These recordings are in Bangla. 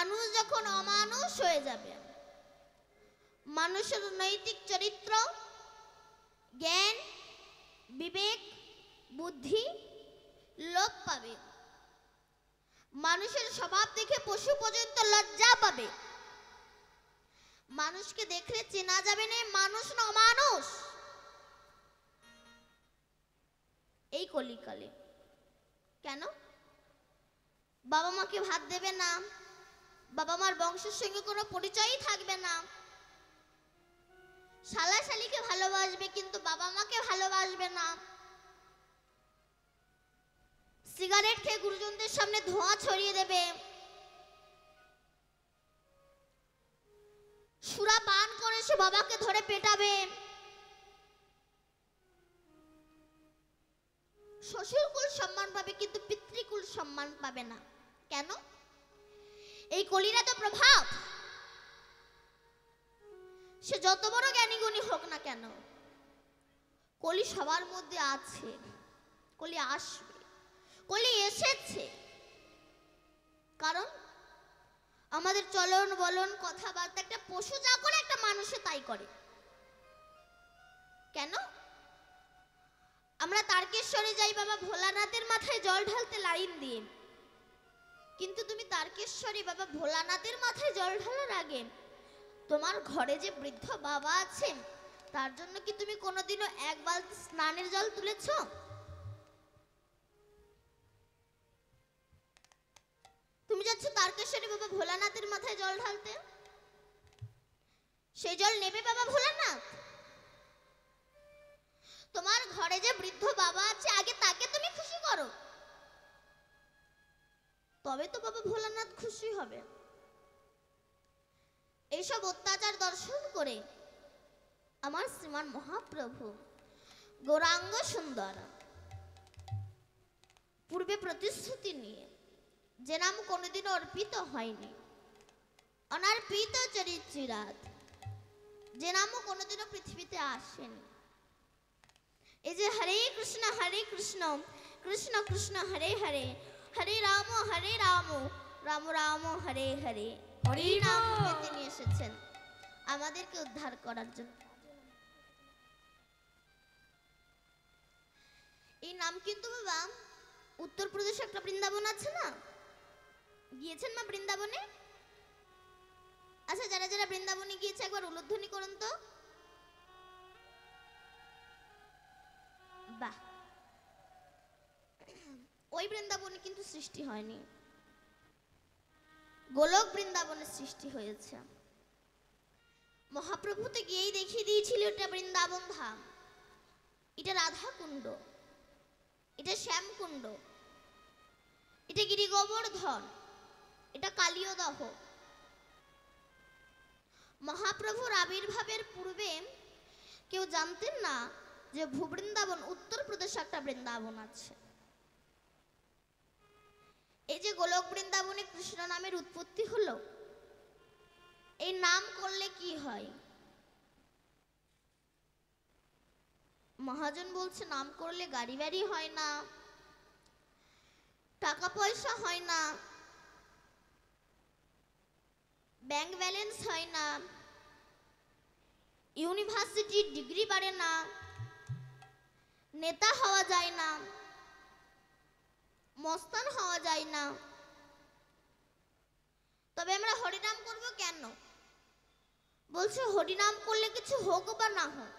মানুষ যখন অমানুষ হয়ে যাবে, মানুষের নৈতিক চরিত্র, জ্ঞান, বিবেক, বুদ্ধি লোপ পাবে। মানুষের স্বভাব দেখে পশু পর্যন্ত লজ্জা পাবে। মানুষকে দেখলে চেনা যাবে না মানুষ না অমানুষ। এই কলিকালে কেন? বাবা মাকে ভাত দেবে না, বাবা মার বংশের সঙ্গে কোনো পরিচয়ই থাকবে না, শালা শালিকে ভালোবাসবে কিন্তু বাবা মাকে ভালোবাসবে না, সিগারেট খেয়ে গুরুজনদের সামনে ধোঁয়া ছড়িয়ে দেবে, সুরা পান করে সে বাবাকে ধরে পেটাবে, শ্বশুরকুল সম্মান পাবে কিন্তু পিতৃকুল সম্মান পাবে না। কেন? এই কলিরা তো প্রভাব। সে যত বড় জ্ঞানী গুণী হোক না কেন, কলি সবার মধ্যে আছে, কলি আসবে, কলি এসেছে। কারণ আমাদের চলন বলন কথাবার্তা একটা পশু যা করে একটা মানুষে তাই করে। কেন? আমরা তারকেশ্বরে যাই বাবা ভোলানাথের মাথায় জল ঢালতে লাইন দিয়ে, কিন্তু তুমি তারকেশ্বরে বাবা ভোলানাথের মাথায় জল ঢালার আগে তোমার ঘরে যে বৃদ্ধ বাবা আছেন তার জন্য কি তুমি কোনোদিনও এক বালতি স্নানের জল তুলেছ? তুমি যাচ্ছ তারকেশ্বরে বাবা ভোলানাথের মাথায় জল ঢালতে, সেই জল নেবে বাবা ভোলানাথ? তোমার ঘরে যে বৃদ্ধ বাবা আছে আগে তাকে তুমি খুশি করো, তবে তো বাবা ভোলানাথ খুশি হবে। এইসব অত্যাচার দর্শন করে আমার শ্রীমান মহাপ্রভু গৌরাঙ্গ সুন্দর পূর্বে প্রতিশ্রুতি নিয়ে, যে নাম কোনোদিন অর্পিত হয়নি, অনার্পিত চরিত্রাত, যে নামও কোনোদিনও পৃথিবীতে আসেনি, এই যে হরে কৃষ্ণ কৃষ্ণ কৃষ্ণ হরে হরে, হরে রাম রাম রাম হরে হরে, হরি নাম তিনি এসেছেন আমাদেরকে উদ্ধার করার জন্য। এই নাম কিন্তু বাবা উত্তরপ্রদেশে একটা বৃন্দাবন আছে না, গিয়েছেন মা বৃন্দাবনে? আচ্ছা, যারা যারা বৃন্দাবনে গিয়েছে একবার উলুধ্বনি করুন তো। বাহ, ওই বৃন্দাবনে কিন্তু সৃষ্টি হয়নি, গোলক বৃন্দাবনের সৃষ্টি হয়েছে। মহাপ্রভু তো গিয়েই দেখিয়ে দিয়েছিল এটা বৃন্দাবন ধাম, এটা রাধা কুণ্ড, এটা শ্যাম কুণ্ড, এটা গিরি গোবর্ধন, এটা কালিয়দহ। মহাপ্রভুর আবির্ভাবের পূর্বে কেউ জানতেন না যে ভূবৃন্দাবন উত্তরপ্রদেশে একটা বৃন্দাবন আছে। এই যে গোলক বৃন্দাবনে কৃষ্ণ নামের উৎপত্তি হলো, এই নাম করলে কি হয়? মহাজন বলছে নাম করলে গাড়ি বাড়ি হয় না, টাকা পয়সা হয় না, ব্যাংক ব্যালেন্স হয় না, ইউনিভার্সিটির ডিগ্রি বাড়ে না, নেতা হওয়া যায় না, মস্তান হওয়া যায় না। তবে আমরা হরিনাম করব কেন? বলছে হরিনাম করলে কিছু হোক বা না হোক,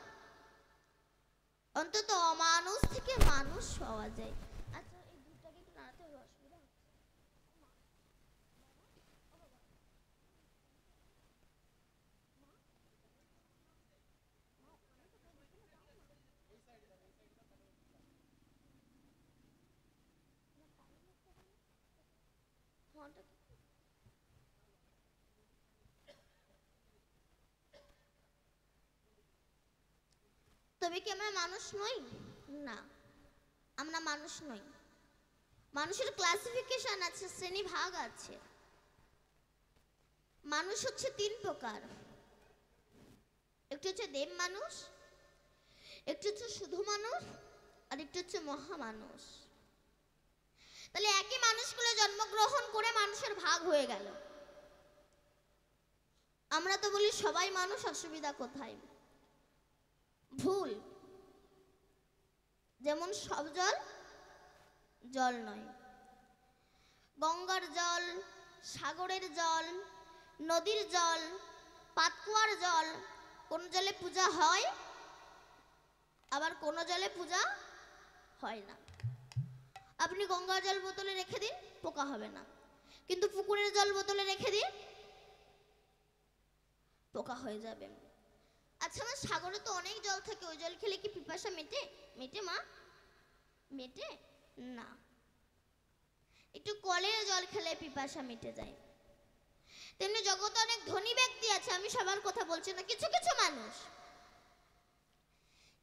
অন্তত অমানুষ থেকে মানুষ হওয়া যায়। আচ্ছা, এই দুধটাকে একটু নাড়াতে হবে, অসুবিধা হচ্ছে? তবে কি আমরা মানুষ নই? না, আমরা মানুষ নই। মানুষের ক্লাসিফিকেশন আছে, শ্রেণী ভাগ আছে। মানুষ হচ্ছে তিন প্রকার, একটু হচ্ছে দেব মানুষ, একটু হচ্ছে শুধু মানুষ, আর একটু হচ্ছে মহামানুষ। তাহলে একই মানুষগুলো জন্মগ্রহণ করে মানুষের ভাগ হয়ে গেল। আমরা তো বলি সবাই মানুষ, অসুবিধা কোথায়? ভুল। যেমন সব জল জল নয়। গঙ্গার জল, সাগরের জল, নদীর জল, পাতকুয়ার জল, কোন জলে পূজা হয়, আবার কোন জলে পূজা হয় না। আপনি গঙ্গার জল বোতলে রেখে দিন, পোকা হবে না, কিন্তু পুকুরের জল বোতলে রেখে দিন, পোকা হয়ে যাবে। আচ্ছা আমার সাগরে তো অনেক জল থাকে, ওই জল খেলে কি পিপাসা মেটে? মেটে মা? মেটে না। একটু কলের জল খেলে পিপাসা মিটে যায়। তেমনি জগতে অনেক ধনী ব্যক্তি আছে, আমি সবার কথা বলছি না, কিছু কিছু মানুষ,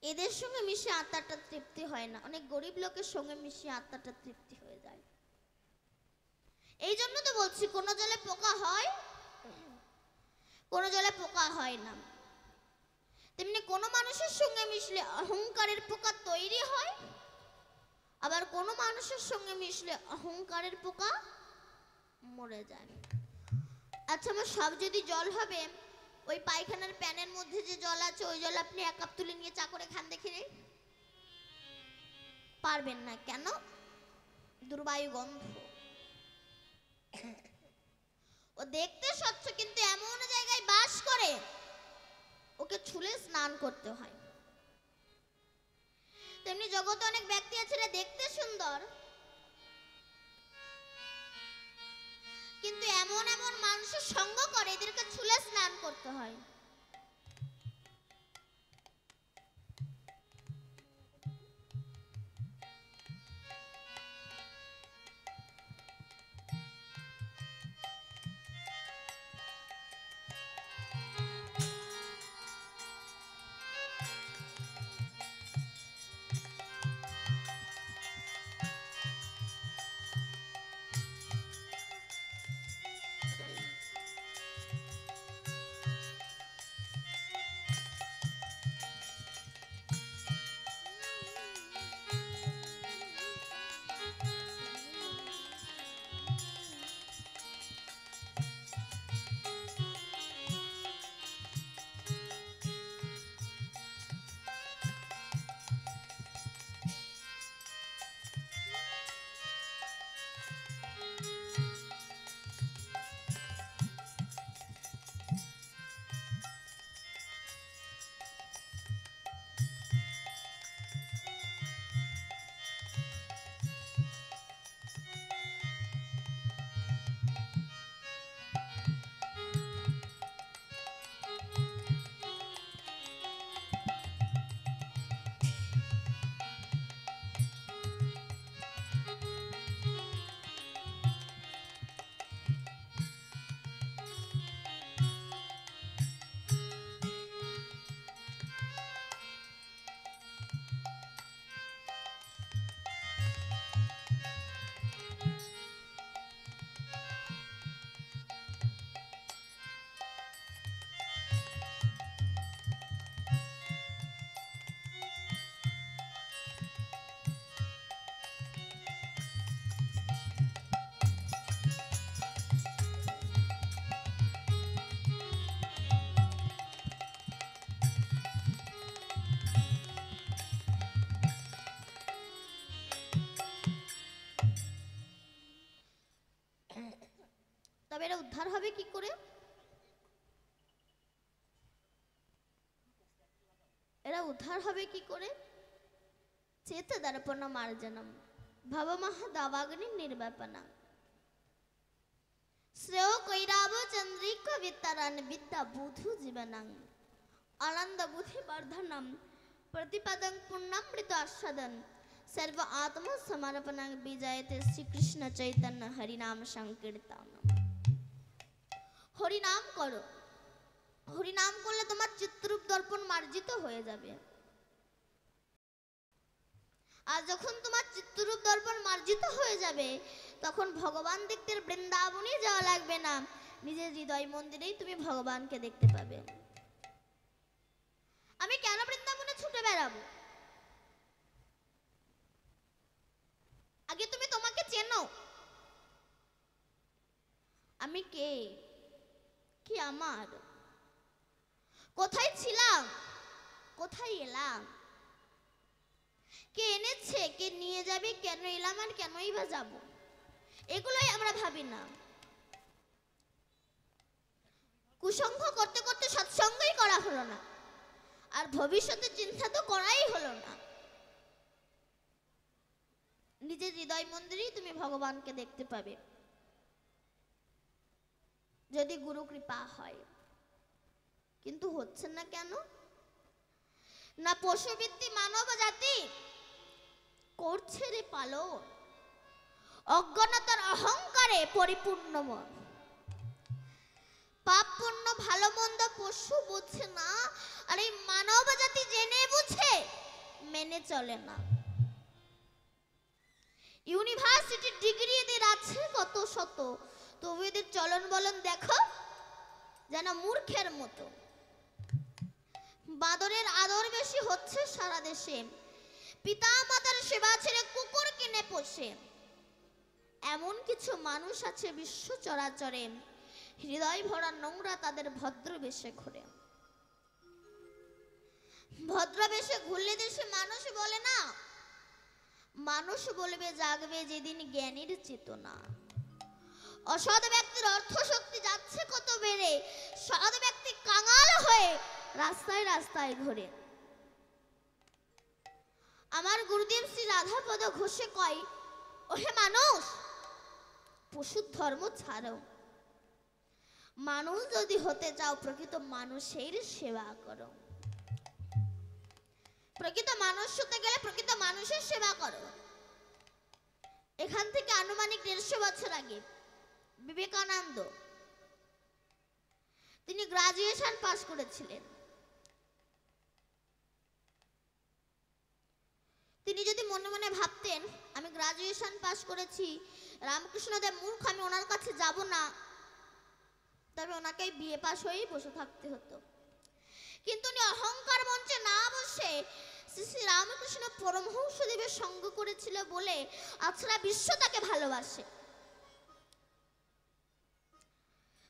এদের সঙ্গে মিশে আত্মাটা তৃপ্তি হয় না, অনেক গরিব লোকের সঙ্গে মিশে আত্মাটা তৃপ্তি হয়ে যায়। এই জন্য তো বলছি কোন জলে পোকা হয়, কোন জলে পোকা হয় না। তেমনি কোন মানুষের সঙ্গে মিশলে অহংকারের পোকা তৈরি হয়, আবার কোন মানুষের সঙ্গে মিশলে অহংকারের পোকা মরে যায়। আচ্ছা আমার সব যদি জল হবে, ওই পায়খানার প্যানের মধ্যে যে জল আছে, ওই জল আপনি এক কাপ তুলে নিয়ে চা করে খান দেখে? পারবেন না। কেন? দুর্বায়ু গন্ধ। ও দেখতে স্বচ্ছ কিন্তু এমন জায়গায় বাস করে, ওকে ছুলে স্নান করতে হয়। তেমনি জগতে অনেক ব্যক্তি আছে দেখতে সুন্দর, কিন্তু এমন এমন মানুষের সঙ্গ করে, এদেরকে ছুলে স্নান করতে হয়। তবে এরা উদ্ধার হবে কি করে? এরা উদ্ধার হবে কি করে? চেত দর্পণ মার্জনম ভবমহ দাবাগ্নি নির্বাপনা শ্রেয় কৈরাব চন্দ্রিক বিতরণ বিদ্যা বুধু জীবনং আনন্দ বুদ্ধি বর্ধনম प्रतिपदं पुण्यमृत आस्वादन सर्व आत्मा समर्पण विजयते श्री कृष्ण चैतन्य हरिनाम संकीर्तन। हरिनाम करो, हरिनाम করলে তোমার চিত্ররূপ দর্পণ মার্জিত হয়ে যাবে। আর যখন তোমার চিত্ররূপ দর্পণ মার্জিত হয়ে যাবে, তখন ভগবান দেখতে বৃন্দাবনে যাওয়া লাগবে না, নিজের হৃদয় মন্দিরেই তুমি ভগবানকে দেখতে পাবে। আমি কেন বৃন্দাবনে ছুটে বেড়াবো? আগে তুমি তোমাকে চেনো, আমি কে, কি আমার। কোথায় ছিলাম, কোথায় এলাম, কে এনেছে, কে নিয়ে যাবে, কেন এলাম আর কেনই বা যাব, এগুলোই আমরা ভাবি না। কুসংগ করতে করতে সৎসঙ্গই করা হলো না, আর ভবিষ্যতে চিন্তা তো করাই হলো না। নিজের হৃদয় মন্দিরেই তুমি ভগবানকে দেখতে পাবে, যদি গুরু কৃপা হয়। কিন্তু হচ্ছে না কেন? না পশুবৃত্তি মানব জাতি করছে রে পালন, অজ্ঞানতার অহংকারে পরিপূর্ণ মন। পাপ পুণ্য ভালো মন্দ পশু বুঝছে না, আর এই মানব জাতি জেনে বুঝে মেনে চলে না। ইউনিভার্সিটির ডিগ্রি এদের আছে কত শত, তবু এদের চলন বলন দেখো যেন মূর্খের মতো। বাদরের আদর বেশি হচ্ছে সারা দেশে, পিতা মাতার সেবা ছেড়ে কুকুর কিনে পোষে। এমন কিছু মানুষ আছে বিশ্ব চরাচরে, হৃদয় ভরা নোংরা তাদের ভদ্র বেশে ঘুরে। ভদ্র বেশে ঘুরলে দেশে মানুষ বলে না, মানুষ বলবে জাগবে যেদিন জ্ঞানীর চেতনা। অসৎ ব্যক্তির অর্থ শক্তি যাচ্ছে কত বেড়ে, সৎ ব্যক্তি কাঙাল হয়ে রাস্তায় রাস্তায় ঘুরে। আমার গুরুদেব শ্রী রাধাপদ ঘোষে কয়, ওহে মানুষ পশুর ধর্ম ছাড়ো, মানুষ যদি হতে চাও প্রকৃত মানুষের সেবা করো। প্রকৃত মানুষ হতে গেলে প্রকৃত মানুষের সেবা করো। এখান থেকে আনুমানিক 150 বছর আগে বিবেকানন্দ তিনি গ্রাজুয়েশন পাস করেছিলেন। তিনি যদি মনে মনে ভাবতেন আমি গ্রাজুয়েশন পাস করেছি, রামকৃষ্ণদেব মূর্খ, আমি ওনার কাছে যাব না, তবে ওনাকে বিএ পাস হয়েই বসে থাকতে হতো। কিন্তু উনি অহংকার মঞ্চে না বসে শ্রী শ্রী রামকৃষ্ণ পরমহংসদেবের সঙ্গ করেছিল বলে আজরা বিশ্ব তাকে ভালোবাসে।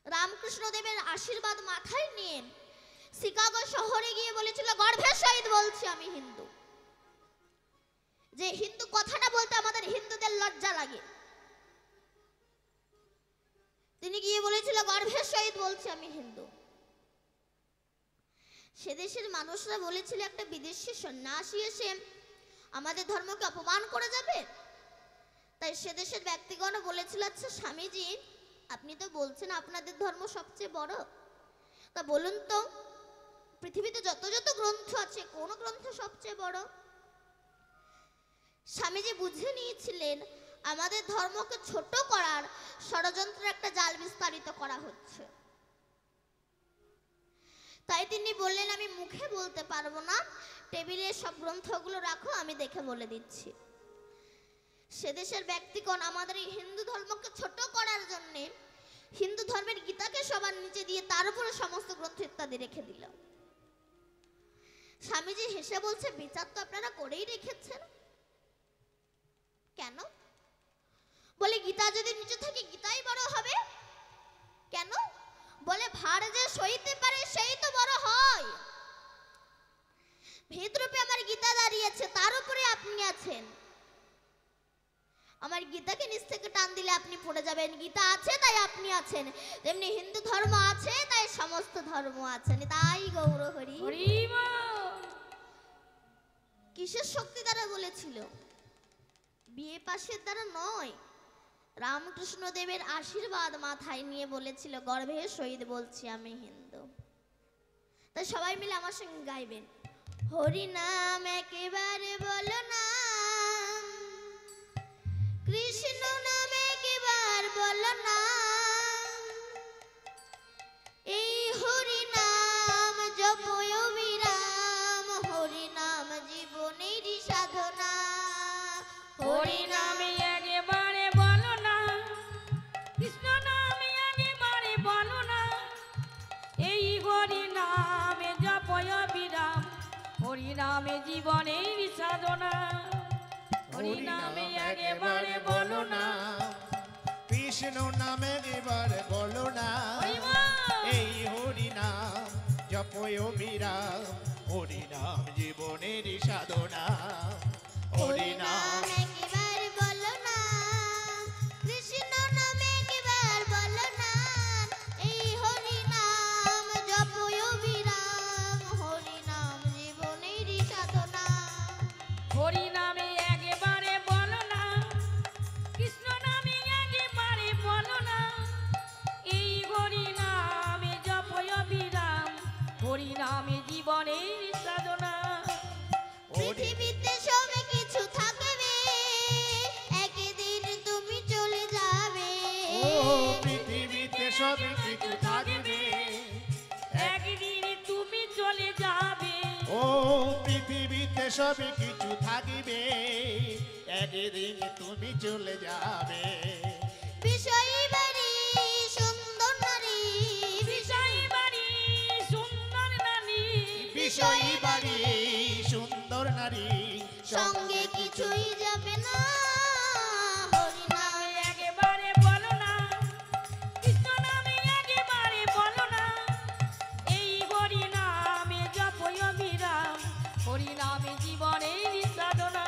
রামকৃষ্ণদেবের আশীর্বাদ মাথায় নিয়ে শিকাগো শহরে গিয়ে বলেছিল, গর্ভের সহিত বলছি আমি হিন্দু। যে হিন্দু কথাটা বলতে আমাদের হিন্দুদের লজ্জা লাগে, তিনি গিয়ে বলেছিল গর্ভের সহিত বলছি আমি হিন্দু। সে দেশের মানুষরা বলেছিল একটা বিদেশি সন্ন্যাসী এসে আমাদের ধর্মকে অপমান করে যাবে। তাই সে দেশের ব্যক্তিগণ বলেছিল, আচ্ছা স্বামীজি আপনি তো বলছেন আপনাদের ধর্ম সবচেয়ে বড়, তা বলুন তো পৃথিবীতে যত যত গ্রন্থ আছে কোন গ্রন্থ সবচেয়ে বড়? স্বামীজি বুঝে নিয়েছিলেন আমাদের ধর্মকে ছোট করার ষড়যন্ত্রের একটা জাল বিস্তারিত করা হচ্ছে। তাই তিনি বললেন, আমি মুখে বলতে পারবো না, টেবিলে সব গ্রন্থগুলো রাখো, আমি দেখে বলে দিচ্ছি। সে দেশের ব্যক্তিগণ আমাদের এই হিন্দু ধর্মকে ছোট করার জন্য হিন্দু ধর্মের গীতাকে সবার নিচে দিয়ে তার উপরে সমস্ত গ্রন্থ ইত্যাদি রেখে দিল। স্বামীজি হেসে বলছে, বিচার তো আপনারা করেই রেখেছেন। কেন? বলে গীতা যদি নিচে থাকে গীতাই বড় হবে। কেন? বলে ভার যে সইতে পারে সেই তো বড় হয়। ভেতরূপে আমার গীতা দাঁড়িয়েছে, তার উপরে আপনি আছেন। আমার গীতাকে নিচ থেকে টান দিলে আপনি পড়ে যাবেন। গীতা আছে তাই আপনি আছেন, তেমনি হিন্দু ধর্ম আছে তাই সমস্ত ধর্ম আছেন। তাই গৌর হরি হরি। কিসের শক্তি দ্বারা বলেছিল? বিয়ে পাশের দ্বারা নয়, রামকৃষ্ণ দেবের আশীর্বাদ মাথায় নিয়ে বলেছিল, গর্ভের সহিত বলছি আমি হিন্দু। তাই সবাই মিলে আমার সঙ্গে গাইবেন, হরি নাম একেবারে বলো না, কৃষ্ণ নাম একেবার বলো না, এই হরি নাম জপয় বিরাম, হরি নাম জীবনের সাধনা। হরি নামে একেবারে বলো না, কৃষ্ণ নামে একেবারে বলো না, এই হরি নামে জপয় বিরাম, হরি নামে জীবনের সাধনা। হরি নামে একেবারে বলো না, কৃষ্ণ নামে একেবারে বলো না, এই হরি নাম জপয় পৃথিবীতে সব কিছু থাকবে, একদিন তুমি চলে যাবে। ও পৃথিবীতে সব কিছু থাকবে, একদিন তুমি চলে যাবে। ও পৃথিবীতে সব কিছু থাকবে, একদিন তুমি চলে যাবে। বিষয় বাড়ি সুন্দর নারী, বিষয় বাড়ি সুন্দর নারী, বিষয় বাড়ি সুন্দর নারী, সঙ্গে কিছুই যাবে না। হরি নাম একেবারে বলো না, কৃষ্ণ নামে একেবারে বলো না। এই হরি নামে জপয় বিরাম, হরি নামে জীবনের সাধনা।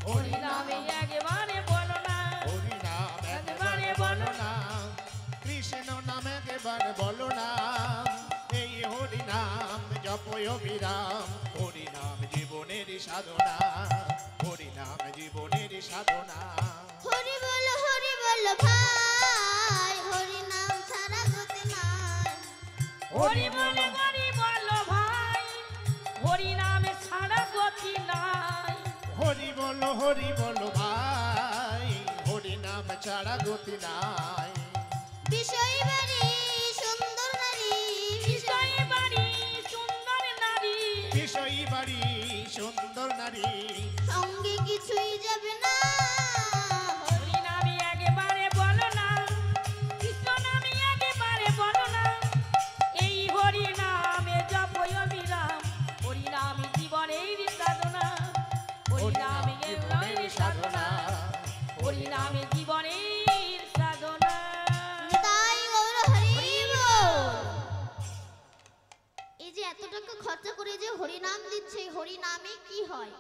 হরি নামে একেবারে বলো না, হরি নাম একেবারে বলো না, কৃষ্ণ নাম একেবারে বলো না। এই হরি নাম জপয় বিরাম, হরি নাম জীবনের সাধনা, হরি নাম জীবনের সাধনা। হরি বল ভাই, হরি নাম ছাড়া গতি নাই। হরি বলে হরি বলো ভাই, হরি নামে ছাড়া গতি নাই। হরি বলো ভাই, হরি নাম ছাড়া গতি নাই। বিষয় বাড়ি সুন্দর নারী, বিষয় বাড়ি সুন্দর নারী, বিষয় বাড়ি সুন্দর নারী, সঙ্গে কিছুই যাবে না। হরি নামে একেবারে বলো না, কৃষ্ণ নামে একেবারে বলো না। এই হরি নামে জপয় বিরাম, হরি নামে জীবনের সাধনা। হরি নামে জীবনের সাধনা, হরি নামে জীবনের সাধনা। তাই গৌর হরি বল। এই যে এত টাকা খরচা করে যে হরি নাম দিচ্ছে, এই হরি নামে কি হয়?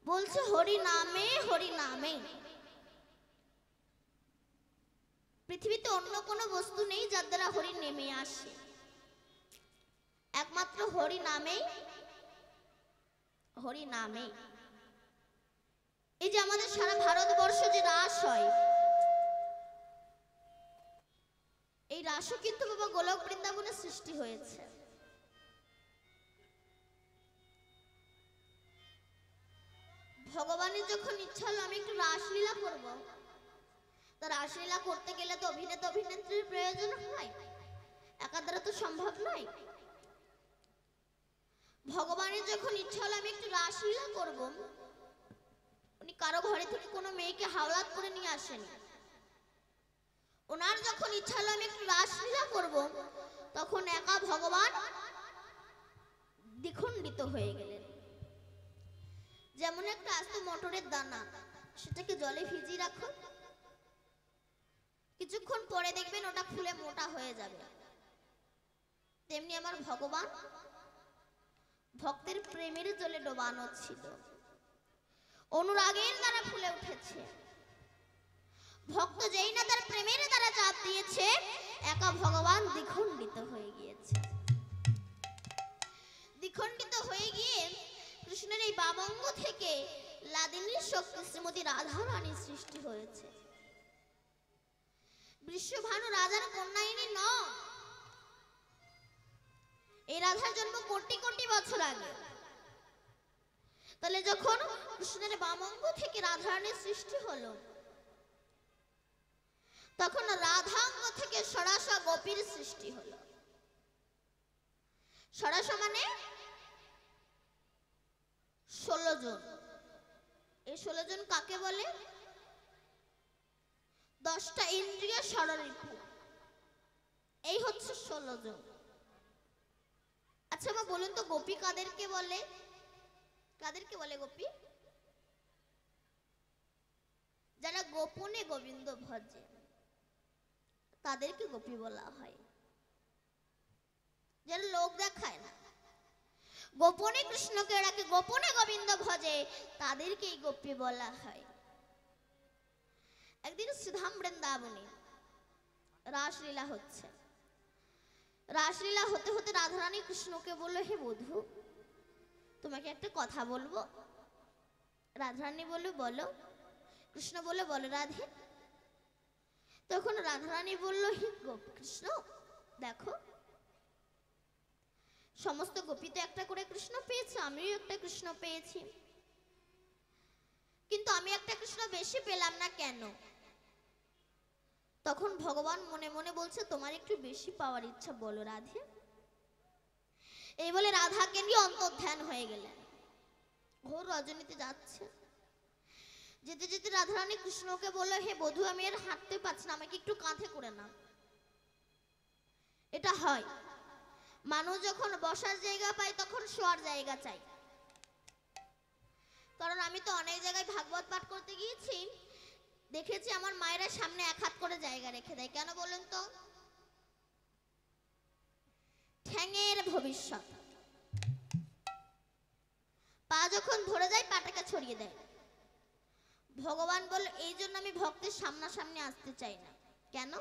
বলছে হরি নামে, হরি নামে। পৃথিবীতে অন্য কোনো বস্তু নেই যার দ্বারা হরি নেমে আসে, একমাত্র হরি নামেই, হরি নামে। এই যে আমাদের সারা ভারতবর্ষ যে রাস হয়, এই রাসও কিন্তু বাবা গোলক বৃন্দাবনে সৃষ্টি হয়েছে। ভগবানের যখন ইচ্ছা হলো আমি একটু রাসলীলা করব, তা রাসলীলা করতে গেলে তো অভিনেতা অভিনেত্রীর প্রয়োজন হয়, একা দ্বারা তো সম্ভব নয়। ভগবানের যখন ইচ্ছা হলো আমি একটু রাসলীলা করব, উনি কারো ঘরে থেকে কোনো মেয়েকে হাওলাত করে নিয়ে আসেনি। ওনার যখন ইচ্ছা হলো আমি একটু রাসলীলা করব, তখন একা ভগবান দ্বিখণ্ডিত হয়ে গেলেন। যেমন একটা আস্ত মটরের দানা, সেটাকে জলে ভিজিয়ে রাখুন, কিছুক্ষণ পরে দেখবেন ওটা ফুলে মোটা হয়ে যাবে। তেমনি আমার ভগবান ভক্তের প্রেমের জলে ডোবানো ছিল, অনুরাগের দ্বারা ফুলে উঠেছে। ভক্ত যেই না তার প্রেমের দ্বারা চাপ দিয়েছে, একা ভগবান দ্বিখণ্ডিত হয়ে গিয়েছে। দ্বিখণ্ডিত হয়ে গিয়ে কৃষ্ণের এই বামঙ্গ থেকে লাদিনীর শক্তি শ্রীমতী রাধা রানীর সৃষ্টি হয়েছে। বৃষভানু রাজার কন্যা ইনি নন, এই রাধার জন্ম কোটি কোটি বছর আগে। তাহলে যখন কৃষ্ণের বামঙ্গ থেকে রাধা রানীর সৃষ্টি হলো, তখন রাধাঙ্গ থেকে সরাসা গোপীর সৃষ্টি হলো। সরাসা মানে 16 জন। এই 16 জন কাকে বলে? 10টা ইন্দ্রিয় ষড়রিপু, এই হচ্ছে 16 জন। আচ্ছা মা বলুন তো, গোপী কাদেরকে বলে? কাদেরকে বলে গোপী? যারা গোপনে গোবিন্দ ভজে তাদেরকে গোপী বলা হয়। যারা লোক দেখায় না, গোপনে কৃষ্ণকে ডাকে, গোপনে গোবিন্দ ভজে, তাদেরকেই গোপী বলা হয়। একদিন শ্রীধাম বৃন্দাবনে রাসলীলা হচ্ছে। রাসলীলা হতে হতে রাধারানী কৃষ্ণকে বলল, হে বধূ, তোমাকে একটা কথা বলবো। রাধারানী বলল, বলো। কৃষ্ণ বলল, বলো রাধে। তখন রাধারানী বলল, হে কৃষ্ণ, দেখো সমস্ত গোপী তো একটা করে কৃষ্ণ পেয়েছে, আমিও একটা কৃষ্ণ পেয়েছি, কিন্তু আমি একটা কৃষ্ণ বেশি পেলাম না কেন? তখন ভগবান মনে মনে বলছে, তোমার একটু বেশি পাওয়ার ইচ্ছা, বলো রাধে। এই বলে রাধাকে নিয়ে অন্তর্ধান হয়ে গেলেন। ঘোর রজনীতে যাচ্ছে, যেতে যেতে রাধারানী কৃষ্ণকে বলল, হে বধূ, আমি আর হাঁটতে পারছি না, আমাকে একটু কাঁধে করে নাও। এটা হয়, মানুষ যখন বসার জায়গা পায় তখন শোয়ার জায়গা চাই। কারণ আমি তো অনেক জায়গায় ভাগবত পাঠ করতে গিয়েছি, দেখেছি আমার মায়েরা সামনে এক হাত করে জায়গা রেখে দেয়। কেন বলেন তো? ঠ্যাঙের ভবিষ্যৎ। পা যখন ধরে যায় পাটাকে ছড়িয়ে দেয়। ভগবান বলল, এই জন্য আমি ভক্তের সামনাসামনি আসতে চাই না। কেন?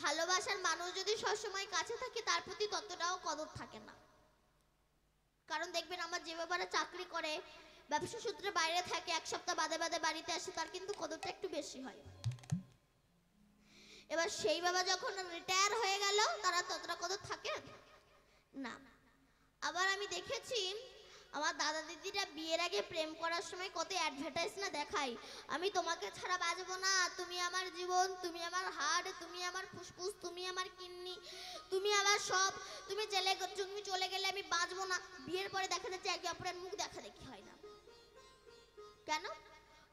ভালোবাসার মানুষ যদি সবসময় কাছে থাকে তার প্রতি ততটাও কদর থাকে না। কারণ দেখবেন আমার যে বাবারা চাকরি করে, ব্যবসা সূত্রে বাইরে থাকে, এক সপ্তাহ বাদে বাদে বাড়িতে আসে, তার কিন্তু কদরটা একটু বেশি হয়। এবার সেই বাবা যখন রিটায়ার হয়ে গেল, তারা ততটা কদর থাকে না। আবার আমি দেখেছি আমার দাদা দিদিরা বিয়ের আগে প্রেম করার সময় কত অ্যাডভার্টাইজ না দেখায়, আমি তোমাকে ছাড়া বাঁচবো না, তুমি আমার জীবন, তুমি আমার হাড়, তুমি আমার ফুসফুস, তুমি আমার কিডনি, তুমি আমার সব, তুমি চলে গেলে আমি বাঁচবো না। বিয়ের পরে দেখা যাচ্ছে একে অপরের মুখ দেখা দেখি হয় না। কেন?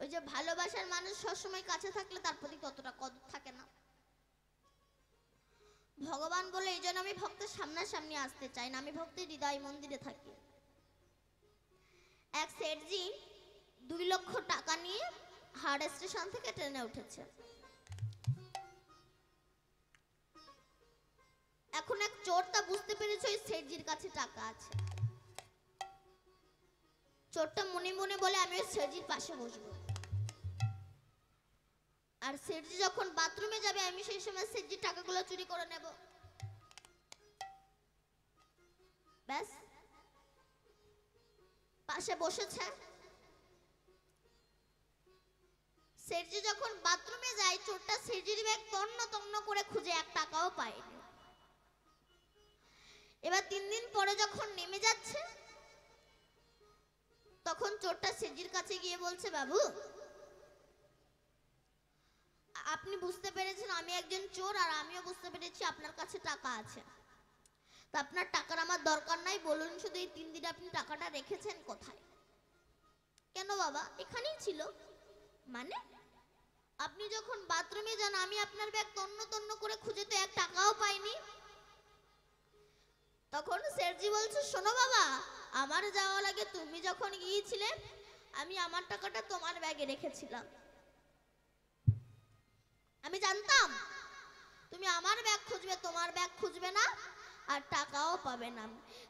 ওই যে ভালোবাসার মানুষ সবসময় কাছে থাকলে তার প্রতি ততটা কদর থাকে না। ভগবান বলে, এই জন্য আমি ভক্তের সামনাসামনি আসতে চাই না, আমি ভক্তের হৃদয় মন্দিরে থাকি। এক সেঠজি 2 লক্ষ টাকা নিয়ে হাওড়া স্টেশন থেকে ট্রেনে উঠেছে। এখন এক চোর তা বুঝতে পেরেছে ওই সেঠজির কাছে টাকা আছে। চোরটা মনে মনে বলে, আমি ওই সেঠজির পাশে বসবো, আর সেঠজি যখন বাথরুমে যাবে আমি সেই সময় সেঠজির টাকাগুলো চুরি করে নেব। ব্যাস, পাশে বসেছে। সেঠজি যখন বাথরুমে যায়, চোরটা সেঠজির ব্যাগ তন্ন তন্ন করে খুঁজে 1 টাকাও পায়নি। এবার 3 দিন পরে যখন নেমে যাচ্ছে, তখন চোরটা সেঠজির কাছে গিয়ে বলছে, বাবু, আপনি বুঝতে পেরেছেন আমি একজন চোর, আর আমিও বুঝতে পেরেছি আপনার কাছে টাকা আছে, তা আপনার টাকার আমার দরকার নাই, বলুন শুধু এই 3 দিন আপনি টাকাটা রেখেছেন কোথায়? কেন বাবা, এখানেই ছিল। মানে আপনি যখন বাথরুমে যান আমি আপনার ব্যাগ তন্ন তন্ন করে খুঁজে তো 1 টাকাও পাইনি। তখন সেঠজি বলছে, শোনো বাবা, আমার যাওয়া লাগে তুমি যখন গিয়েছিলে আমি আমার টাকাটা তোমার ব্যাগে রেখেছিলাম। আমি জানতাম তুমি আমার ব্যাগ খুঁজবে, তোমার ব্যাগ খুঁজবে না, আর টাকাও পাবে না।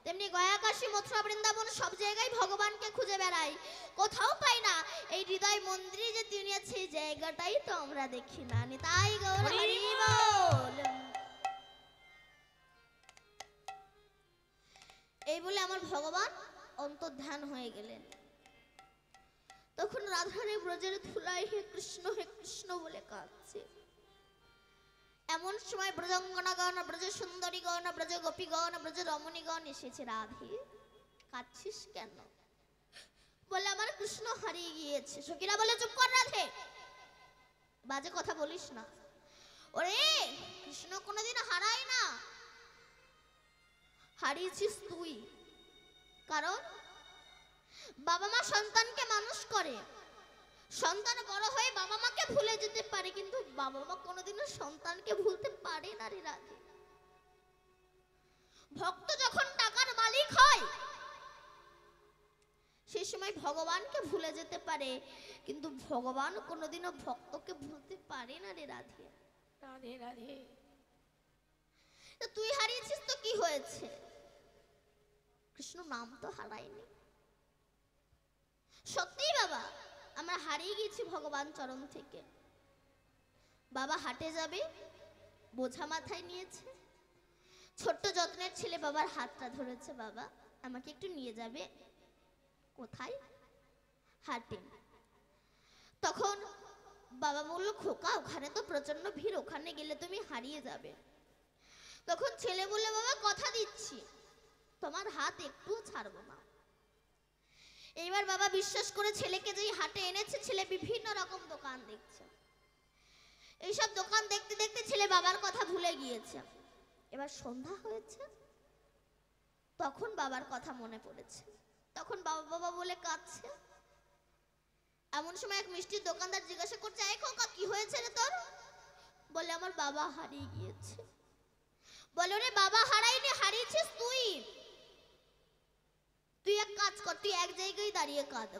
তেমনি গয়া, কাশী, মথুরা, বৃন্দাবন সব জায়গায় ভগবানকে খুঁজে বেড়াই, কোথাও পাই না। এই হৃদয় মন্দিরে যে তিনি আছে সেই জায়গাটাই তো আমরা দেখি না। নিতাই গৌর হরি বল। এই বলে আমার ভগবান অন্তর্ধান হয়ে গেলেন। তখন রাধারানী ব্রজের ধুলায় হে কৃষ্ণ বলে কাঁদছে। এমন সময় ব্রজঙ্গনাগণ, ব্রজ সুন্দরীগণ, ব্রজ গোপীগণ, ব্রজ রমণীগণ এসেছে। রাধে, কাঁদছিস কেন? বলে, আমার কৃষ্ণ হারিয়ে গিয়েছে। সখীরা বলে, চুপ কর রাধে, বাজে কথা বলিস না। ওরে, কৃষ্ণ কোনোদিন হারায় না, হারিয়েছিস তুই। কারণ বাবা মা সন্তানকে মানুষ করে, সন্তান বড় হয়ে বাবা মাকে ভুলে যেতে পারে, কিন্তু বাবা মা কোনোদিনও সন্তানকে ভুলতে পারে না রে রাধে। ভক্ত যখন টাকার মালিক হয় সেই সময় ভগবানকে ভুলে যেতে পারে, কিন্তু ভগবান কোনোদিনও ভক্তকে ভুলতে পারে না রে রাধে। রাধে রাধে। তুই হারিয়েছিস তো কি হয়েছে? কৃষ্ণ নাম তো হারায়নি। সত্যি বাবা, আমরা হারিয়ে গেছি ভগবান চরণ থেকে। বাবা হাটে যাবে, বোঝা মাথায় নিয়েছে, ছোট্ট যত্নের ছেলে বাবার হাতটা ধরেছে, বাবা আমাকে একটু নিয়ে যাবে। কোথায়? হাটে। তখন বাবা বলল, খোকা ওখানে তো প্রচন্ড ভিড়, ওখানে গেলে তুমি হারিয়ে যাবে। তখন ছেলে বলল, বাবা কথা দিচ্ছি তোমার হাত একটু ছাড়বো না। এইবার বাবা বিশ্বাস করে ছেলেকে যেই হাটে এনেছে, ছেলে বিভিন্ন রকম দোকান দেখছে। এইসব দোকান দেখতে দেখতে ছেলে বাবার কথা ভুলে গিয়েছে। এবার সন্ধ্যা হয়েছে, তখন বাবার কথা মনে পড়েছে। তখন বাবা বাবা বলে কাঁদছে। এমন সময় এক মিষ্টির দোকানদার জিজ্ঞাসা করছে, এই খোকা কি হয়েছে রে তোর? বলে আমার বাবা হারিয়ে গিয়েছে। বলে ওরে বাবা হারাইনি, হারিয়েছিস তুই। তুই এক কাজ কর, তুই এক জায়গায় দাঁড়িয়ে কাঁদ,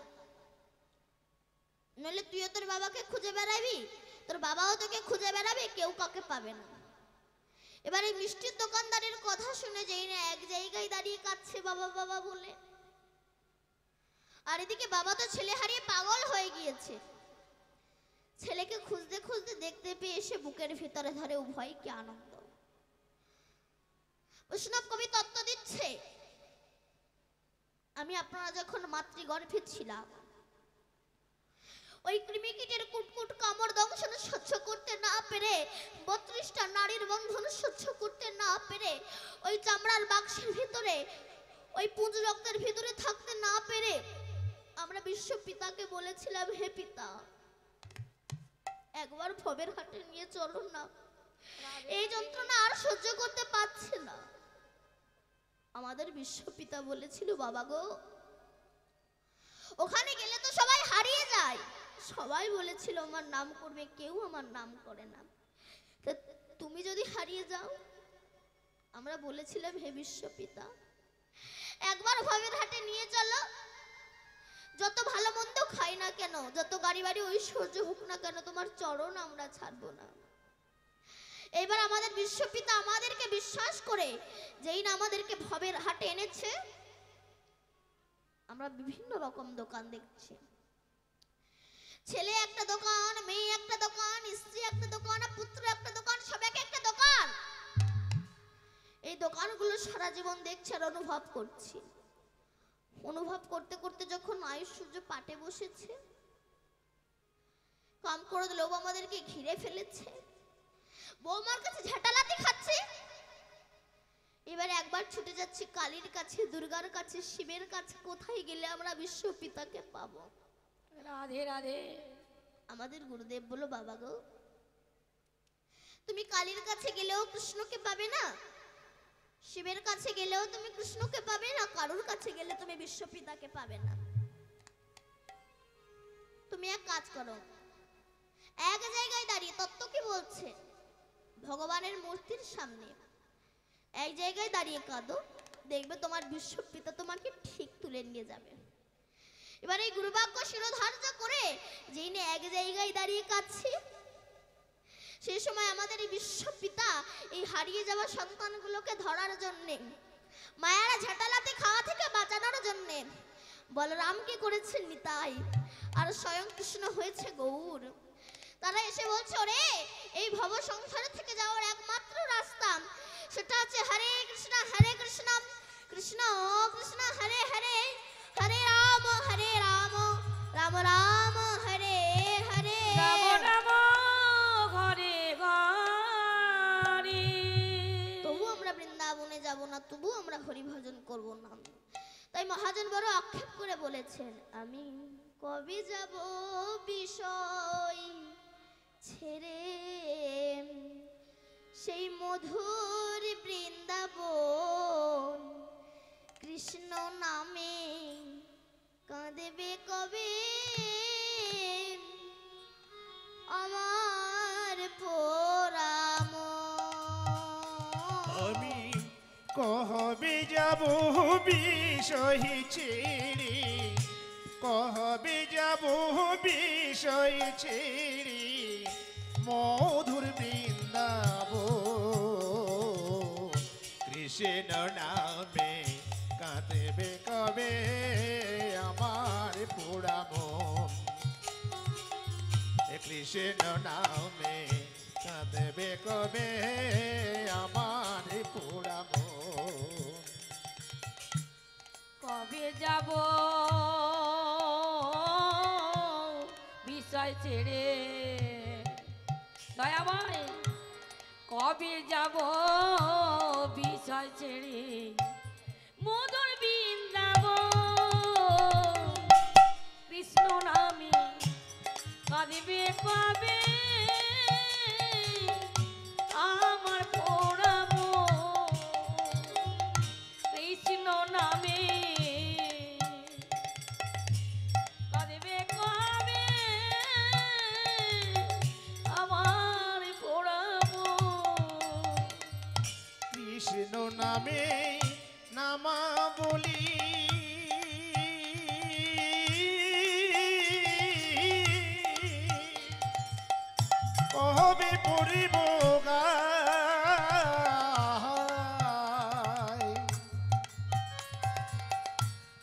নইলে তুইও তোর বাবাকে খুঁজে বেড়াবি, তোর বাবাও তোকে খুঁজে বেড়াবে, কেউ কাউকে পাবে না। এবার এই মিষ্টির দোকানদারের কথা শুনে যেই না এক জায়গায় দাঁড়িয়ে কাঁদছে বাবা বাবা বলে, আর এদিকে বাবা তো ছেলে হারিয়ে পাগল হয়ে গিয়েছে। ছেলেকে খুঁজতে খুঁজতে দেখতে পেয়ে এসে বুকের ভিতরে ধরে উভয় কি আনন্দ। বৈষ্ণব কবি তত্ত্ব দিচ্ছে, আমি আপনারা যখন মাতৃগর্ভে ছিলাম, ওই কৃমিকীটের কুটকুট কামড় দংশন সহ্য করতে না পেরে, 32টা নারীর বন্ধন সহ্য করতে না পেরে, ওই চামড়ার বাক্সের ভিতরে, ওই পুঁজ রক্তের ভিতরে থাকতে না পেরে আমরা বিশ্ব পিতাকে বলেছিলাম, হে পিতা একবার ভবের হাটে নিয়ে চলুন না, এই যন্ত্রণা আর সহ্য করতে পারছে না। আমাদের বিশ্ব পিতা বলেছিল, বাবা গো ওখানে গেলে তো সবাই হারিয়ে যায়। সবাই বলেছিল আমার নাম করবে, কেউ আমার নাম করে না। তুমি যদি হারিয়ে যাও, আমরা বলেছিলাম হে বিশ্ব পিতা একবার ভবের হাটে নিয়ে চলো, যত ভালো মন্দ খাই না কেন, যত গাড়ি বাড়ি ঐশ্বর্য হোক না কেন, তোমার চরণ আমরা ছাড়বো না। এবার আমাদের বিশ্বপিতা আমাদেরকে বিশ্বাস করে যেই না আমাদেরকে ভবের হাটে এনেছে, আমরা বিভিন্ন রকম দোকান দেখছি। ছেলে একটা দোকান, মেয়ে একটা দোকান, স্ত্রী একটা দোকান, পুত্র একটা দোকান, সব এক একটা দোকান। এই দোকানগুলো সারা জীবন দেখছি আর অনুভব করছি। অনুভব করতে করতে যখন আয়ুষ্য পাটে বসেছে, কাম করে লোভ আমাদেরকে ঘিরে ফেলেছে, বৌমার কাছে ঝাঁটালাতি খাচ্ছে। এবার একবার ছুটে যাচ্ছি কালীর কাছে, দুর্গার কাছে, শিবের কাছে, কোথায় গেলে আমরা বিশ্ব পিতাকে পাবো। রাধে রাধে। আমাদের গুরুদেব বলো, বাবা গো তুমি কালীর কাছে গেলেও কৃষ্ণকে পাবে না, শিবের কাছে গেলেও তুমি কৃষ্ণকে পাবে না, কারোর কাছে গেলে তুমি বিশ্ব পিতাকে পাবে না। তুমি এক কাজ করো, এক জায়গায় দাঁড়িয়ে, তত্ত্ব কি বলছে, ভগবানের মূর্তির সামনে এক জায়গায় দাঁড়িয়ে কাঁদো, দেখবে তোমার বিশ্ব পিতা তোমাকে ঠিক তুলে নিয়ে যাবে। এবার এই গুরুবাক্য শিরোধার্য করে যেই না এক জায়গায় দাঁড়িয়ে কাঁদছি, সেই সময় আমাদের এই বিশ্ব পিতা এই হারিয়ে যাওয়া সন্তানগুলোকে ধরার জন্যে, মায়ারা ঝাঁটালাতে খাওয়া থেকে বাঁচানোর জন্যে বলরামকে করেছেন নিতাই, আর স্বয়ং কৃষ্ণ হয়েছে গৌর। তারা এসে বলছে, ওরে এই ভব সংসার থেকে যাওয়ার একমাত্র রাস্তা, সেটা হচ্ছে হরে কৃষ্ণ কৃষ্ণ কৃষ্ণ হরে হরে, হরে রাম রাম রাম হরে হরে, রাম রাম ঘরে ঘরে। তবু আমরা বৃন্দাবনে যাব না, তবু আমরা হরি ভজন করব না। তাই মহাজন বড় আক্ষেপ করে বলেছেন, আমি কবে যাব বিষয় ছেড়ে সেই মধুর বৃন্দাবন, কৃষ্ণ নামে কাঁদবে কবে আমার পোড়াম। আমি কহবে যাব বিষয় ছেড়ে, কহবে যাব বিষয় ছেড়ে মধুর বৃন্দাবন, কৃষ্ণ নামে কাঁদবে কবে আমার পোড়া মন, কৃষ্ণ নামে কাঁদবে কবে আমার পোড়া মন। কবে যাব বিষয় ছেড়ে, দয়াময় কবে যাব বিষয় ছেড়ে, কাঁদিবে কবে আমার পোড়া মন কৃষ্ণ নামে কাঁদিবে কবে আমার পোড়া মন কৃষ্ণ নামে নামা বলি কবে পড়িব গায়,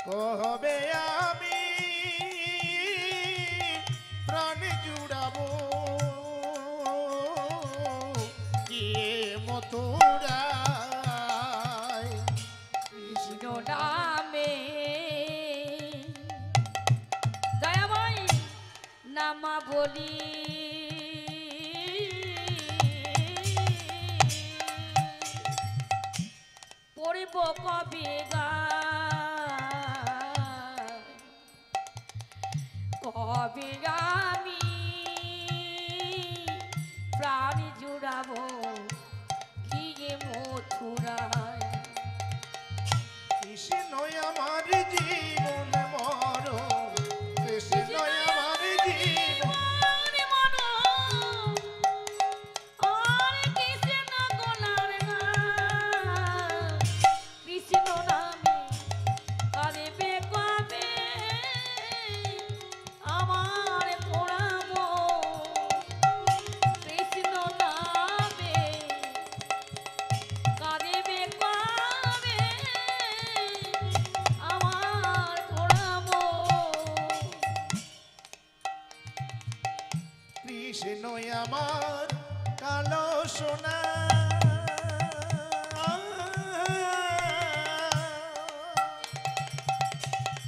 কবে আমি প্রাণ জুড়াবো গিয়ে মথুরায়। কৃষ্ণ নামে দয়াময় নামা বলি পড়িব কবে গায়, কবে আমি প্রাণ জুড়াবো গিয়ে মথুরায়। কৃষ্ণ আমার জীবন মরণ, কৃষ্ণ আমার জীবন কৃষ্ণ আমার কালো সোনা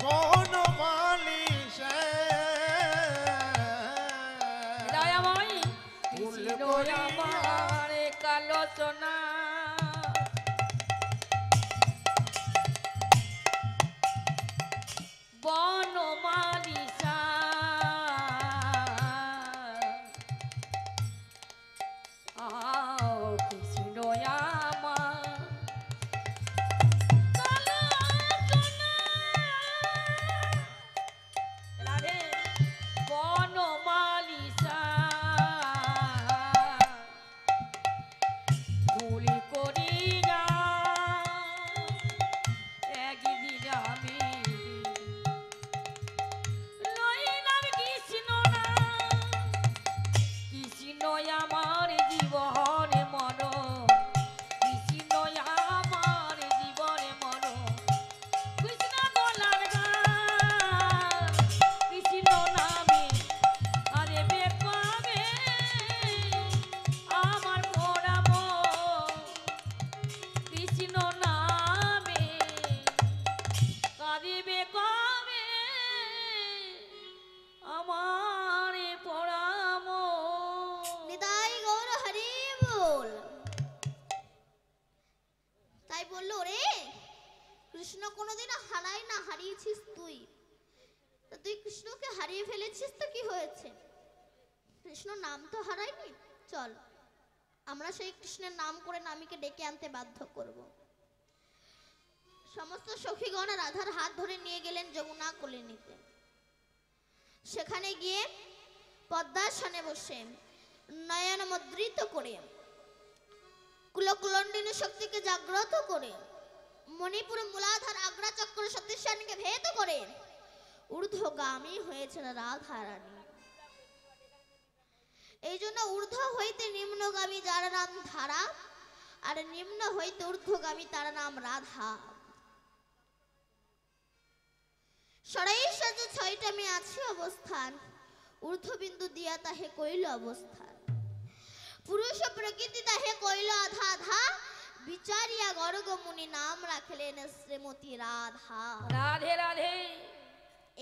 কোন মালিশ দয়াময় ফুল কৃষ্ণ করিয়া আমার কালো সোনা বনমালিসা আও কৃষ্ণ আমার কালো সোনা রাধে বনমালিসা ভুল করিয়া একদিন আমি লইলাম কৃষ্ণ নাম, কৃষ্ণ আমার জীবন মরণ, কৃষ্ণ আমার জীবন মরণ, কৃষ্ণ গলার গান, কৃষ্ণ নামে আরে বেকবে আমার পোড়া মন, কৃষ্ণ নামে কাঁদিবে কবে আমার পোড়া মন। নিতাই গৌর হরি বল। তাই বললো রে কৃষ্ণ কোনোদিনও হারায় না, হারিয়েছিস তুই। তা তুই কৃষ্ণকে হারিয়ে ফেলেছিস তো কি হয়েছে? কৃষ্ণ নাম তো হারায়নি। চল আমরা সেই কৃষ্ণের নাম করে নামীকে ডেকে আনতে বাধ্য করব। সমস্ত সখীগণ রাধার হাত ধরে নিয়ে গেলেন যমুনা কোলে নিতে। সেখানে গিয়ে পদ্মাসনে বসে নয়ন মুদ্রিত করে কুলকুলণ্ডিনী শক্তিকে জাগ্রত করে মণিপুর মূলাধার আগ্রা চক্র সতীশানকে ভেদ করে ঊর্ধ্বগামী হয়েছেন রাধা রানী। এই জন্য ঊর্ধ্ব হইতে নিম্নগামী যার নাম ধারা, আর নিম্ন হইতে ঊর্ধ্বগামী তার নাম রাধা। সরাই সাজে ছয়টা মেয়ে আছে অবস্থান, ঊর্ধ্ববিন্দু দিয়া তাহে কইল অবস্থান। পুরুষ প্রকৃতি তাহে কইল আধা আধা, বিচারিয়া গর্গ মুনি নাম রাখলেন শ্রীমতী রাধা। রাধে রাধে।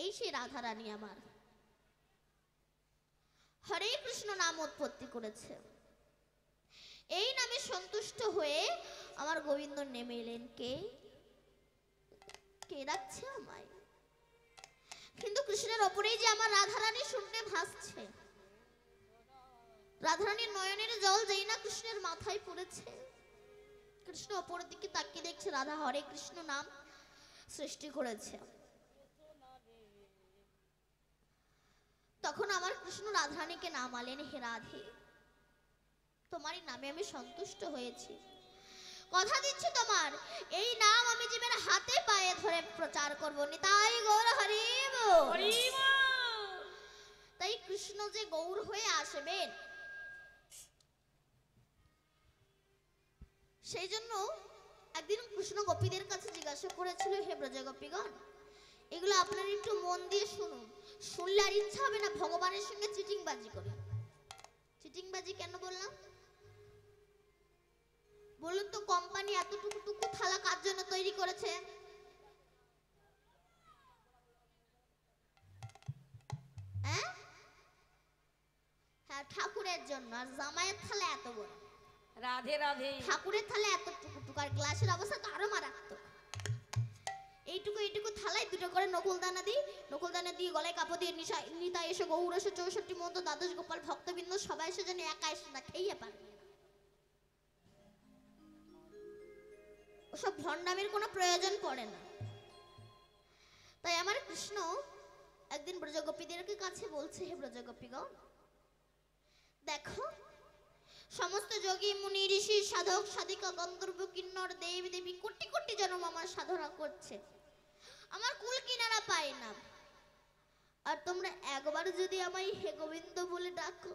এই সেই রাধা রানী আমার হরে কৃষ্ণ নাম উৎপত্তি করেছে। এই নামে সন্তুষ্ট হয়ে আমার গোবিন্দ নেমে এলেন। কে কে ডাকছে আমায়? কিন্তু কৃষ্ণের ওপরেই যে আমার রাধা রানী শুনতে ভাসছে। রাধারানীর নয়নের জল যেই না কৃষ্ণের মাথায় পড়েছে, কৃষ্ণ অপরের দিকে তাকিয়ে দেখছে রাধা হরে কৃষ্ণ নাম সৃষ্টি করেছে। তখন আমার কৃষ্ণ রাধারানীকে নামালেন, হে রাধে, তোমারই নামে আমি সন্তুষ্ট হয়েছি, কথা দিচ্ছি তোমার এই নাম আমি জীবের হাতে পায়ে ধরে প্রচার করবো। নিতাই গৌর হরি বল। হরি বল। তাই কৃষ্ণ যে গৌর হয়ে আসবেন, সেই জন্য একদিন কৃষ্ণ গোপীদের কাছে জিজ্ঞাসা করেছিল, হে ব্রজ গোপীগণ, এগুলো আপনারা একটু মন দিয়ে শুনুন, শুনলে আর ইচ্ছা হবে না ভগবানের সঙ্গে চিটিংবাজি করি। চিটিংবাজি কেন বললাম বলুন তো? কোম্পানি এতটুকু টুকু থালা কার জন্য তৈরি করেছে? হ্যাঁ, ঠাকুরের জন্য। আর জামাইয়ের থালা এত বড়, রাধে রাধে। ঠাকুরের থালা এতটুকু টুকু, আর গ্লাসের অবস্থা তো আরো মারাত্মক। এইটুকু এইটুকু থালায় দুটো করে নকুলদানা দিই, নকুলদানা দিয়ে গলায় কাপড় দিয়ে নিতা এসে গৌর এসে 64 মতো দ্বাদশ গোপাল ভক্তবৃন্দ সবাই এসে যেন একা এসে না খেয়ে পারবে না। ওসব ভণ্ডামের কোনো প্রয়োজন পড়ে না। তাই আমার কৃষ্ণ একদিন ব্রজগোপীদের কাছে বলছে, হে ব্রজগোপীগণ, দেখো সমস্ত যোগী মুনি ঋষি সাধক সাধিকা গন্ধর্ব কিন্নর দেব দেবী কোটি কোটি জনম আমার সাধনা করছে, আমার কুল কিনারা পায় না, আর তোমরা একবার যদি আমায় হে গোবিন্দ বলে ডাকো,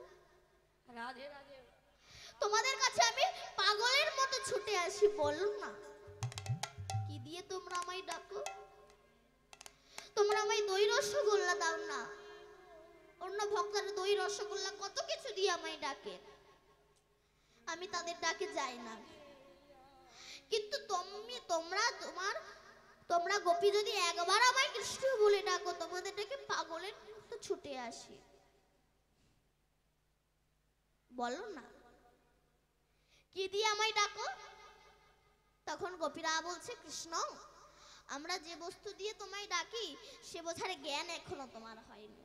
রাধে রাধে। তোমাদের কাছে আমি পাগলের মতো ছুটে আসি। বলো না কি দিয়ে তোমরা আমায় ডাকো? তোমরা আমায় দই রসগোল্লা দাও না, অন্য ভক্তরা দই রসগোল্লা কত কিছু দিয়ে আমায় ডাকে, আমি তাদের ডাকে যাই না। কিন্তু তোমরা গোপী যদি একবার আমায় কৃষ্ণ বলে ডাকো, তোমাদের ডাকে পাগলের মতো ছুটে আসি। বলো না কি দিয়ে আমায় ডাকো? তখন গোপীরা বলছে, কৃষ্ণ, আমরা যে বস্তু দিয়ে তোমায় ডাকি সে বোঝার জ্ঞান এখনো তোমার হয়নি।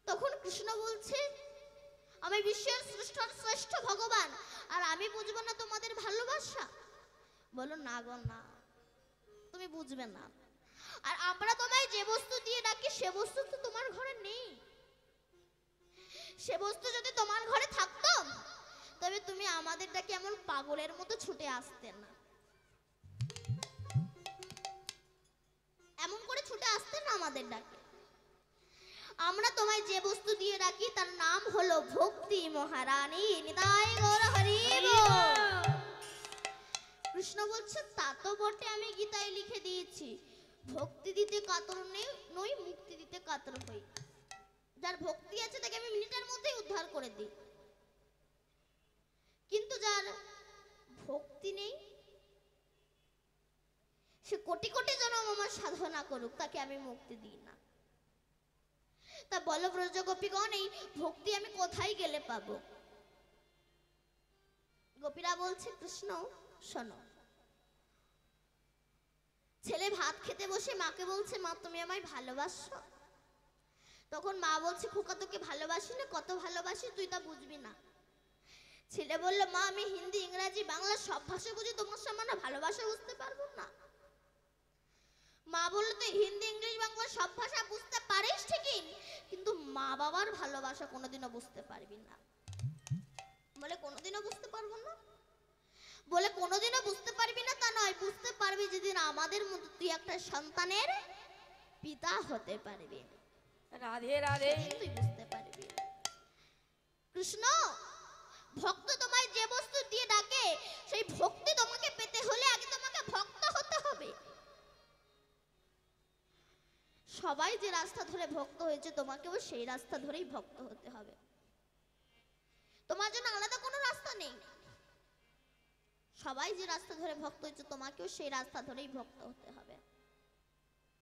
তখন কৃষ্ণ বলছে, আমি বিশ্বের শ্রেষ্ঠ ভগবান, আর আমি বুঝবো না তোমাদের ভালোবাসা? বলো না গো না, তুমি বুঝবে না। আর আমরা তোমায় যে বস্তু দিয়ে ডাকি সে বস্তু তো তোমার ঘরে নেই। সে বস্তু যদি তোমার ঘরে থাকতো তবে তুমি আমাদের ডাকে এমন পাগলের মতো ছুটে আসতে না, এমন করে ছুটে আসতে না আমাদের ডাকে। আমরা তোমায় যে বস্তু দিয়ে ডাকি তার নাম হলো ভক্তি মহারানী। নিতাই গৌর হরি বল। কৃষ্ণ বলছে, তা তো বটে, আমি গীতায় লিখে দিয়েছি, ভক্তি দিতে কাতর নই, মুক্তি দিতে কাতর হই। যার ভক্তি আছে তাকে আমি মিনিটের মধ্যেই উদ্ধার করে দিই, কিন্তু যার ভক্তি নেই সে কোটি কোটি জনম আমার সাধনা করুক, তাকে আমি মুক্তি দিই না। তা বলো ব্রজ গোপীগণ, এই ভক্তি আমি কোথায় গেলে পাবো? গোপীরা বলছে, কৃষ্ণ শোনো, ছেলে ভাত খেতে বসে মাকে বলছে, মা তুমি আমায় ভালোবাসো? তখন মা বলছে, খোকা তোকে ভালোবাসি না, কত ভালোবাসি তুই তা বুঝবি না। ছেলে বলল, মা আমি হিন্দি ইংরাজি বাংলা সব ভাষা বুঝি, তোমার সামনে ভালোবাসা বুঝতে পারবো না। মা বলল, তুই হিন্দি ইংলিশ বাংলা সব ভাষা বুঝতে পারিস ঠিকই, কিন্তু মা বাবার ভালোবাসা কোনোদিনও বুঝতে পারবি না। বলে কোনোদিনও বুঝতে পারবো না? বলে কোনোদিনও বুঝতে পারবি না তা নয়, বুঝতে পারবি যেদিন আমাদের মতো তুই একটা সন্তানের পিতা হতে পারবি। রাধে রাধে। তুই বুঝতে পারবি। কৃষ্ণ, ভক্ত তোমায় যে বস্তু দিয়ে ডাকে সেই ভক্তি তোমাকে পেতে হলে আগে তোমাকে ভক্ত হতে হবে। সবাই যে রাস্তা ধরে ভক্ত হয়েছে তোমাকেও সেই রাস্তা ধরেই ভক্ত হতে হবে। তোমার জন্য আলাদা কোনো রাস্তা নেই। সবাই যে রাস্তা ধরে ভক্ত হয়েছে তোমাকেও সেই রাস্তা ধরেই ভক্ত হতে হবে।